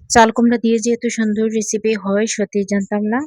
চাল কুমড়া দিয়ে যে এত সুন্দর রেসিপি হয় সত্যি জানতাম না।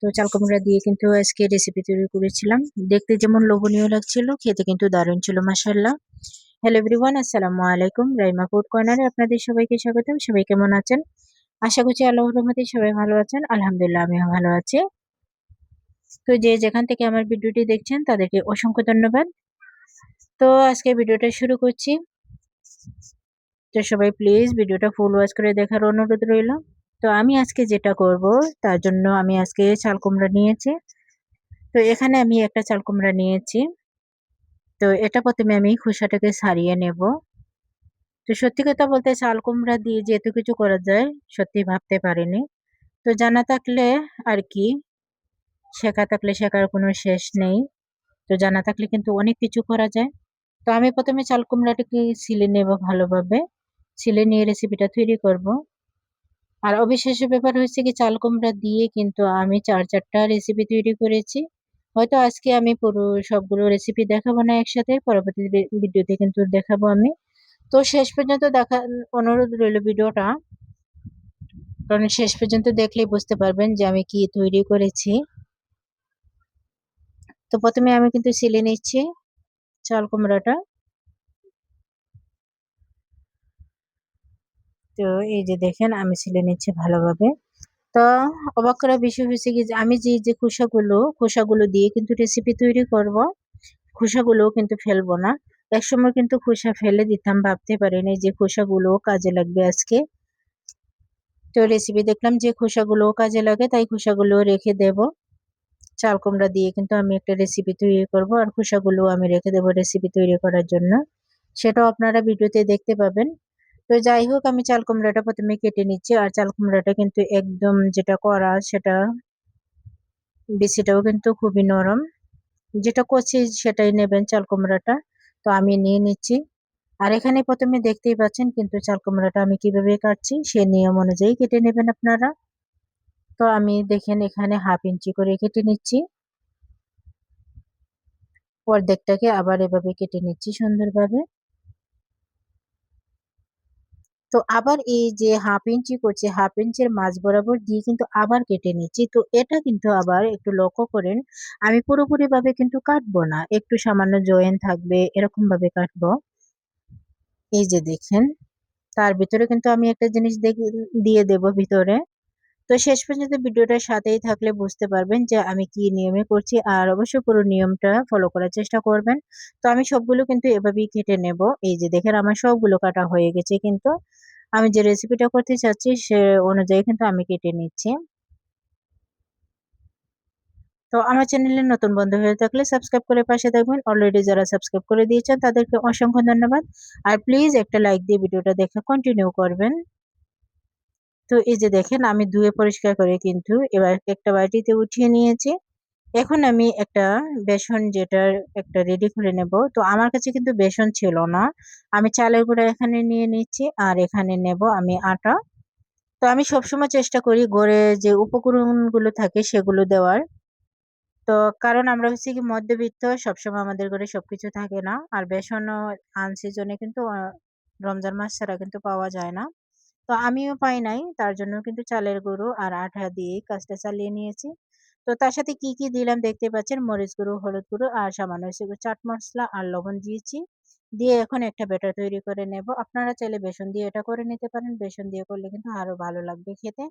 তো চাল কুমড়া দিয়ে কিন্তু আজকে রেসিপি তৈরি করেছিলাম। দেখতে যেমন লোভনীয় লাগছিল, খেতে কিন্তু দারুণ ছিল মাশাআল্লাহ। হ্যালো এভরিওয়ান, আসসালামু আলাইকুম। রাইমা ফুড কর্নারে আপনাদের সবাইকে স্বাগতম। সবাই কেমন আছেন? আশা করছি আল্লাহর রহমতে সবাই ভালো আছেন। আলহামদুলিল্লাহ আমিও ভালো আছি। তো যে যেখান থেকে আমার ভিডিওটি দেখছেন তাদেরকে অসংখ্য ধন্যবাদ। তো আজকে ভিডিওটা শুরু করছি। তো সবাই প্লিজ ভিডিওটা ফুল ওয়াচ করে দেখার অনুরোধ রইল। তো আমি আজকে যেটা করব তার জন্য আমি আজকে চাল কুমড়া নিয়েছি। তো এখানে আমি একটা চাল কুমড়া নিয়েছি। তো এটা ১ম এ আমি খোসাটাকে ছাড়িয়ে নেব। তো সত্যি কথা বলতে চাল কুমড়া দিয়ে যে এত কিছু করা যায় সত্যি ভাবতে পারিনি। তো জানা থাকলে আর কি, শেখা থাকলে শেখার কোনো শেষ নেই। তো জানা থাকলে কিন্তু অনেক কিছু করা যায়। তো আমি ১ম এ চাল কুমড়াটাকে ছিলে নেব ভালোভাবে। ছিলে নিয়ে রেসিপিটা তৈরি করব। আর অবিশ্বাস্য ব্যাপার হচ্ছে কি, চাল কুমড়া দিয়ে কিন্তু আমি ৪-৪ টা রেসিপি তৈরি করেছি। হয়তো আজকে আমি পুরো সবগুলো রেসিপি দেখাবো না একসাথে। পরবর্তী ভিডিওতে কিন্তু দেখাবো আমি। তো শেষ পর্যন্ত দেখার অনুরোধ রইল ভিডিওটা। কারণ শেষ পর্যন্ত দেখলেই বুঝতে পারবেন যে আমি কি তৈরি করেছি। তো ১ম এ আমি কিন্তু ছিলে নিচ্ছি চাল কুমড়াটা। তো এই যে দেখেন আমি ছিলে নিচ্ছি ভালোভাবে। তো অবাক করার বিষয় হয়েছে কি যে আমি যে খোসাগুলো দিয়ে কিন্তু রেসিপি তৈরি করব। খোসাগুলোও কিন্তু ফেলবো না। একসময় কিন্তু খোসা ফেলে দিতাম, ভাবতে পারিনি যে খোসাগুলোও কাজে লাগবে আজকে। তো রেসিপি দেখলাম যে খোসাগুলোও কাজে লাগে, তাই খোসাগুলোও রেখে দেব। চাল কুমড়া দিয়ে কিন্তু আমি একটা রেসিপি তৈরি করব আর খোসাগুলোও আমি রেখে দেব রেসিপি তৈরি করার জন্য। সেটাও আপনারা ভিডিওতে দেখতে পাবেন। তো যাই হোক, আমি চাল কুমড়াটা ১ম এ কেটে নিচ্ছি। আর চাল কুমড়াটা কিন্তু একদম যেটা কড়া সেটা বিচিটাও কিন্তু খুবই নরম। যেটা কচি সেটাই নেবেন চাল কুমড়াটা। তো আমি নিয়ে নিচ্ছি। আর এখানে ১ম এ দেখতেই পাচ্ছেন কিন্তু চাল কুমড়াটা আমি কিভাবে কাটছি, সে নিয়ম অনুযায়ী কেটে নেবেন আপনারা। তো আমি দেখেন এখানে 1/2 ইঞ্চি করে কেটে নিচ্ছি। অর্ধেকটাকে আবার এভাবে কেটে নিচ্ছি সুন্দরভাবে। তো আবার এই যে 1/2 ইঞ্চি করছি, 1/2 ইঞ্চির মাঝ বরাবর দিয়ে কিন্তু আবার কেটে নিচ্ছি। তো এটা কিন্তু আবার একটু লক্ষ্য করেন, আমি পুরোপুরিভাবে কিন্তু কাটবো না। একটু সামান্য জয়েন থাকবে এরকম ভাবে কাটবো। এই যে দেখেন, তার ভিতরে কিন্তু আমি একটা জিনিস দিয়ে দেব ভিতরে। তো শেষ পর্যন্ত ভিডিওটার সাথেই থাকলে বুঝতে পারবেন যে আমি কি নিয়মে করছি। আর অবশ্যই পুরো নিয়মটা ফলো করার চেষ্টা করবেন। তো আমি সবগুলো কিন্তু এভাবেই কেটে নেব। এই যে দেখেন আমার সবগুলো কাটা হয়ে গেছে কিন্তু। আমি যে রেসিপিটা করতে চাচ্ছি সে অনুযায়ী কিন্তু আমি কেটে নিচ্ছি। তো আমার চ্যানেলে নতুন বন্ধু হয়ে থাকলে সাবস্ক্রাইব করে পাশে থাকবেন। অলরেডি যারা সাবস্ক্রাইব করে দিয়েছেন তাদেরকে অসংখ্য ধন্যবাদ। আর প্লিজ একটা লাইক দিয়ে ভিডিওটা দেখে কন্টিনিউ করবেন। তো এই যে দেখেন আমি ধুয়ে পরিষ্কার করে কিন্তু এবার একটা বাটিতে উঠিয়ে নিয়েছি। এখন আমি একটা বেসন যেটার একটা রেডি করে নেব। তো আমার কাছে কিন্তু বেসন ছিল না। আমি চালের গুঁড়া এখানে নিয়ে নিচ্ছি আর এখানে নেব আমি আটা। তো আমি সবসময় চেষ্টা করি ঘরে যে উপকরণগুলো থাকে সেগুলো দেওয়ার। তো কারণ আমরা হচ্ছে কি মধ্যবিত্ত, সবসময় আমাদের ঘরে সবকিছু থাকে না। আর বেসনও আনসিজনে কিন্তু রমজান মাস ছাড়া কিন্তু পাওয়া যায় না। তো আমিও পাই নাই। তার জন্য কিন্তু চালের গুঁড়ো আর আটা দিয়েই কাজটা চালিয়ে নিয়েছি। তো তার সাথে কি, কি দিলাম দেখতে পাচ্ছেন। মরিচ গুঁড়ো, হলুদ গুঁড়ো আর সামান্য হচ্ছে গিয়ে চাট মসলা আর লবণ দিয়েছি। দিয়ে এখন একটা ব্যাটার তৈরি করে নেব। আপনারা চাইলে বেসন দিয়ে এটা করে নিতে পারেন। বেসন দিয়ে করলে কিন্তু আরো ভালো লাগবে খেতে।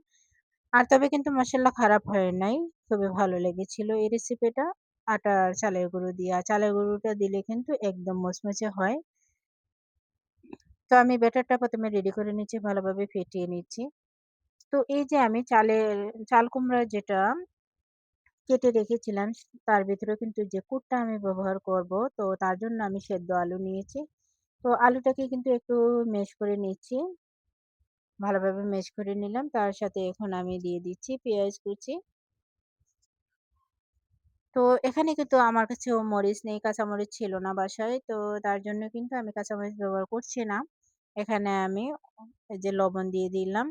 আর তবে কিন্তু মাশাআল্লাহ খারাপ হয় নাই। খুবই ভালো লেগেছিল এই রেসিপিটা। আটা আর চালের গুঁড়ো দিয়ে। আর চালের গুঁড়োটা দিলে কিন্তু একদম মচমচে হয়। তো আমি ব্যাটারটা ১ম এ রেডি করে নিচ্ছি, ভালোভাবে ফেটিয়ে নিচ্ছি। তো এই যে আমি চাল কুমড়া যেটা কেটে রেখেছিলাম তার ভিতরে কিন্তু যে কুটটা আমি ব্যবহার করব, তো তার জন্য আমি সেদ্ধ আলু নিয়েছি। তো আলুটাকে কিন্তু একটু মেশ করে নিচ্ছি। ভালোভাবে মেশ করে নিলাম। তার সাথে এখন আমি দিয়ে দিচ্ছি পেঁয়াজ কুচি। তো এখানে কিন্তু আমার কাছেও মরিচ নেই, কাঁচামরিচ ছিল না বাসায়। তো তার জন্য কিন্তু আমি কাঁচামরিচ ব্যবহার করছি না। এখানে আমি এই যে লবণ দিয়ে দিলাম।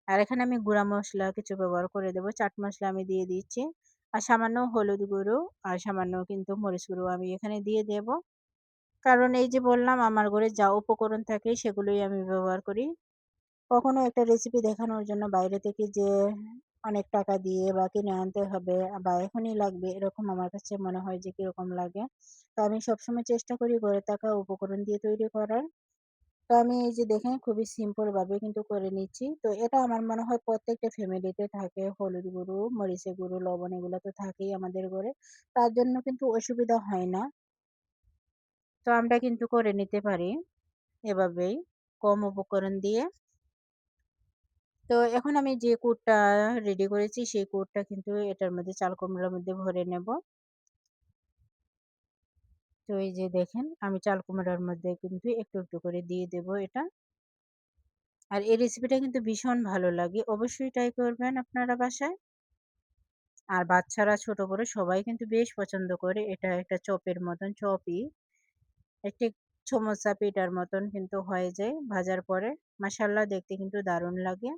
আর এখানে আমি গুঁড়া মসলা কিছু ব্যবহার করে দেব। চাট মসলা আমি দিয়ে দিচ্ছি। আর সামান্য হলুদ গুঁড়ো আর সামান্য কিন্তু মরিচ গুঁড়ো আমি এখানে দিয়ে দেব। কারণ এই যে বললাম আমার ঘরে যা উপকরণ থাকে সেগুলোই আমি ব্যবহার করি। কখনো একটা রেসিপি দেখানোর জন্য বাইরে থেকে যে অনেক টাকা দিয়ে বা কিনে আনতে হবে বা এখনই লাগবে এরকম আমার কাছে মনে হয় যে কিরকম লাগে। তো আমি সবসময় চেষ্টা করি ঘরে থাকা উপকরণ দিয়ে তৈরি করার। তো আমি এই যে দেখেন খুবই সিম্পল ভাবে কিন্তু করে নিচ্ছি। তো এটা আমার মনে হয় প্রত্যেকটা ফ্যামিলিতে থাকে। হলুদ গুঁড়ো, মরিচের গুঁড়ো, লবণ এগুলো তো থাকেই আমাদের ঘরে। তার জন্য কিন্তু অসুবিধা হয় না। তো আমরা কিন্তু করে নিতে পারি এভাবেই কম উপকরণ দিয়ে। তো এখন আমি যে কুটটা রেডি করেছি সেই কুটটা কিন্তু এটার মধ্যে চাল কুমড়ার মধ্যে ভরে নেব। তো এই যে দেখেন আমি চাল কুমড়ার মধ্যে কিন্তু একটু, একটু করে দিয়ে দেব এটা। আর এই রেসিপিটা কিন্তু ভীষণ ভালো লাগে। অবশ্যই ট্রাই করবেন আপনারা বাসায়। আর বাচ্চারা ছোট বড় সবাই কিন্তু বেশ পছন্দ করে। এটা একটা চপের মতন চপই। একটি সমোসা পিঠার মতন কিন্তু হয়ে যায় ভাজার পরে। মাশাআল্লাহ দেখতে কিন্তু দারুণ লাগে।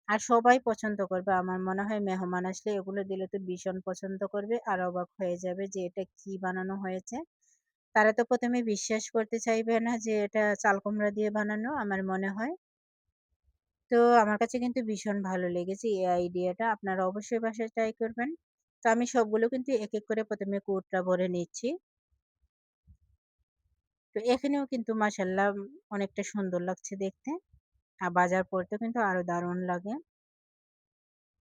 আর সবাই পছন্দ করবে। আমার মনে হয় মেহমান আসলে এগুলো দিলে তো ভীষণ পছন্দ করবে। আর অবাক হয়ে যাবে যে এটা কি বানানো হয়েছে। তারা তো ১ম এ বিশ্বাস করতে চাইবে না যে এটা চাল কুমড়া দিয়ে বানানো আমার মনে হয়। তো আমার কাছে কিন্তু ভীষণ ভালো লেগেছে এই আইডিয়াটা। আপনারা অবশ্যই বাসায় ট্রাই করবেন। তো আমি সবগুলো কিন্তু এক, এক করে ১ম এ কুটটা ভরে নিচ্ছি। তো এখানেও কিন্তু মাশাআল্লাহ অনেকটা সুন্দর লাগছে দেখতে। আর ভাজার পর তো কিন্তু আরো দারুণ লাগে।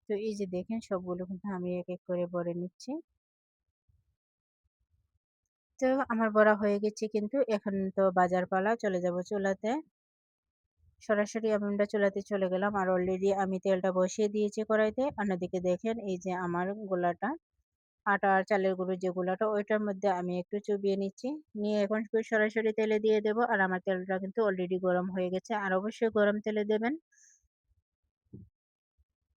তো এই যে দেখেন সবগুলো কিন্তু আমি এক, এক করে ভরে নিচ্ছি। তো আমার বড়া হয়ে গেছে কিন্তু এখন তো বাজার পালা চলে যাব চুলাতে। সরাসরি আমরা চুলাতে চলে গেলাম আর অলরেডি আমি তেলটা বসিয়ে দিয়েছি কড়াইতে। অন্যদিকে দেখেন এই যে আমার গোলাটা আটা আর চালের গুঁড়োর যে গোলাটা ওইটার মধ্যে আমি একটু চুবিয়ে নিচ্ছি। নিয়ে এখন সরাসরি তেলে দিয়ে দেব। আর আমার তেলটা কিন্তু অলরেডি গরম হয়ে গেছে। আর অবশ্যই গরম তেলে দেবেন।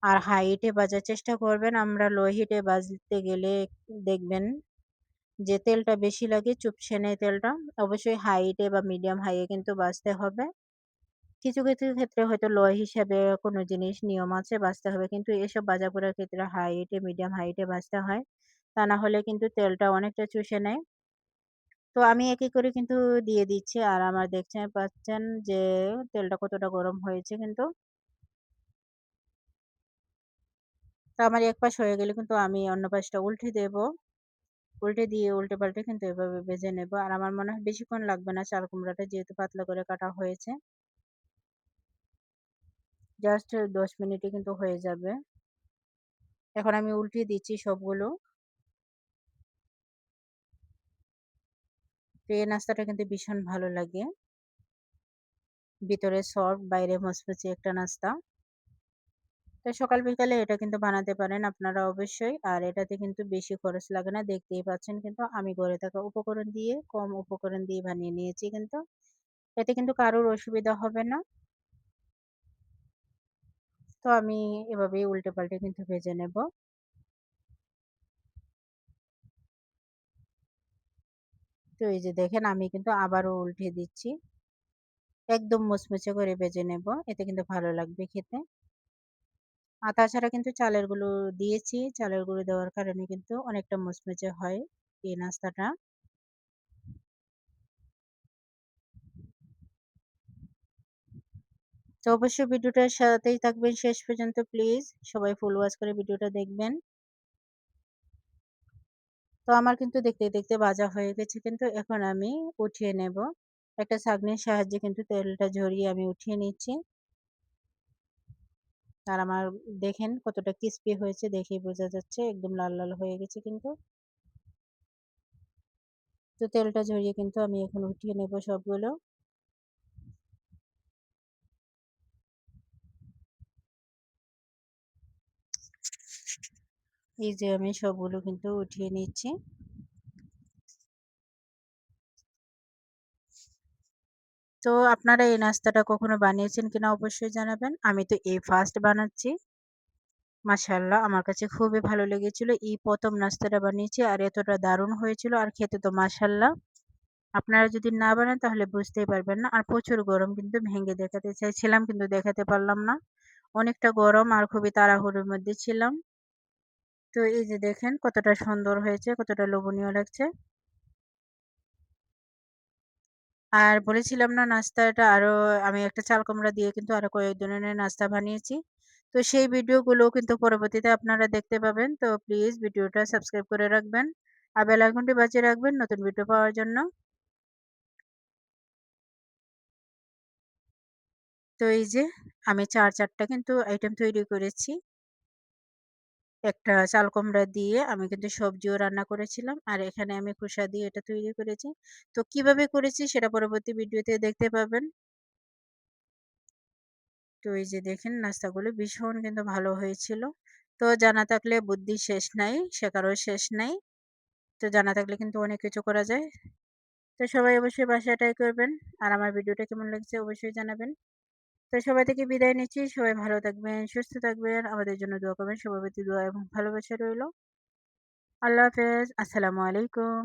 আর হাই হিটে ভাজার চেষ্টা করবেন। আমরা লো হিটে ভাজতে গেলে দেখবেন যে তেলটা বেশি লাগে চুপসে নেয় তেলটা। অবশ্যই হাই হিটে বা মিডিয়াম হাই এ কিন্তু ভাজতে হবে। কিছু, কিছু ক্ষেত্রে হয়তো লো হিসাবে কোনো জিনিস নিয়ম আছে ভাজতে হবে। কিন্তু এসব ভাজাপোড়ার ক্ষেত্রে হাই হিটে মিডিয়াম হাই হিটে ভাজতে হয়। তা না হলে কিন্তু তেলটা অনেকটা চুষে নেয়। তো আমি একে করে কিন্তু দিয়ে দিচ্ছি। আর আমার দেখছেন পাচ্ছেন যে তেলটা কতটা গরম হয়েছে কিন্তু। তো আমার এক পাশ হয়ে গেলে কিন্তু আমি অন্য পাশটা উল্টে দেব। উল্টে দিয়ে উল্টে পাল্টে কিন্তু এভাবে ভেজে নেব। আর আমার মনে হয় বেশিক্ষণ লাগবে না চাল কুমড়াটা যেহেতু পাতলা করে কাটা হয়েছে। জাস্ট ১০ মিনিটে কিন্তু হয়ে যাবে। এখন আমি উল্টিয়ে দিচ্ছি সবগুলো। তো এই নাস্তাটা কিন্তু ভীষণ ভালো লাগে। ভিতরে সফট বাইরে মচমচে একটা নাস্তা। তো সকাল বিকালে এটা কিন্তু বানাতে পারেন আপনারা অবশ্যই। আর এটাতে কিন্তু বেশি খরচ লাগে না। দেখতেই পাচ্ছেন কিন্তু আমি ঘরে থাকা উপকরণ দিয়ে কম উপকরণ দিয়ে বানিয়ে নিয়েছি কিন্তু। এতে কিন্তু কারোর অসুবিধা হবে না। তো আমি এভাবেই উল্টে পাল্টে কিন্তু ভেজে নেব। তো এই যে দেখেন আমি কিন্তু আবারও উল্টে দিচ্ছি। একদম মুচমুচে করে ভেজে নেব। এতে কিন্তু ভালো লাগবে খেতে। আর তাছাড়া কিন্তু চালের গুঁড়ো দিয়েছি। চালের গুঁড়ো দেওয়ার কারণে কিন্তু অনেকটা মুচমুচে হয় এই নাস্তাটা। তো অবশ্যই ভিডিওটার সাথেই থাকবেন শেষ পর্যন্ত প্লিজ। সবাই ফুল ওয়াচ করে ভিডিওটা দেখবেন। তো আমার কিন্তু দেখতে, দেখতে ভাজা হয়ে গেছে কিন্তু এখন আমি উঠিয়ে নেব। একটা ছাঁকনির সাহায্যে কিন্তু তেলটা ঝরিয়ে আমি উঠিয়ে নিচ্ছি। আর আমার দেখেন কতটা ক্রিস্পি হয়েছে দেখেই বোঝা যাচ্ছে। একদম লাল, লাল হয়ে গেছে কিন্তু। তো তেলটা ঝরিয়ে কিন্তু আমি এখন উঠিয়ে নেব সবগুলো। এই যে আমি সবগুলো কিন্তু উঠিয়ে নিচ্ছি। তো আপনারা এই নাস্তাটা কখনো বানিয়েছেন কিনা অবশ্যই জানাবেন। আমি তো এই ফার্স্ট বানাচ্ছি। মাশাআল্লাহ আমার কাছে খুবই ভালো লেগেছিল। এই ১ম নাস্তাটা বানিয়েছি আর এতটা দারুণ হয়েছিল আর খেতে তো মাশাআল্লাহ। আপনারা যদি না বানান তাহলে বুঝতেই পারবেন না। আর প্রচুর গরম কিন্তু ভেঙে দেখাতে চাইছিলাম কিন্তু দেখাতে পারলাম না। অনেকটা গরম আর খুবই তাড়াহুড়োর মধ্যে ছিলাম। তো এই যে দেখেন কতটা সুন্দর হয়েছে, কতটা লোভনীয় লাগছে। আর বলেছিলাম না নাস্তাটা আরো আমি একটা চাল কুমড়া দিয়ে কিন্তু আরো কয়েক ধরনের নাস্তা বানিয়েছি। তো সেই ভিডিওগুলোও কিন্তু পরবর্তীতে আপনারা দেখতে পাবেন। তো প্লিজ ভিডিওটা সাবস্ক্রাইব করে রাখবেন। আর বেল আইকনটি বাজিয়ে রাখবেন নতুন ভিডিও পাওয়ার জন্য। তো এই যে আমি ৪ টা কিন্তু আইটেম তৈরি করেছি। একটা চাল কুমড়া দিয়ে আমি কিন্তু সবজিও রান্না করেছিলাম। আর এখানে আমি খোসা দিয়ে এটা তৈরি করেছি। তো কিভাবে করেছি সেটা পরবর্তী ভিডিওতে দেখতে পাবেন। তো এই যে দেখেন নাস্তাগুলো ভীষণ কিন্তু ভালো হয়েছিল। তো জানা থাকলে বুদ্ধির শেষ নাই, শেখারও শেষ নাই। তো জানা থাকলে কিন্তু অনেক কিছু করা যায়। তো সবাই অবশ্যই বাসায় ট্রাই করবেন। আর আমার ভিডিওটা কেমন লাগছে অবশ্যই জানাবেন। তো সবাই থেকে বিদায় নিচ্ছি। সবাই ভালো থাকবেন, সুস্থ থাকবেন। আমাদের জন্য দোয়া করবেন। সবার প্রতি দোয়া এবং ভালোবাসা রইলো। আল্লাহ হাফেজ। আসসালামু আলাইকুম।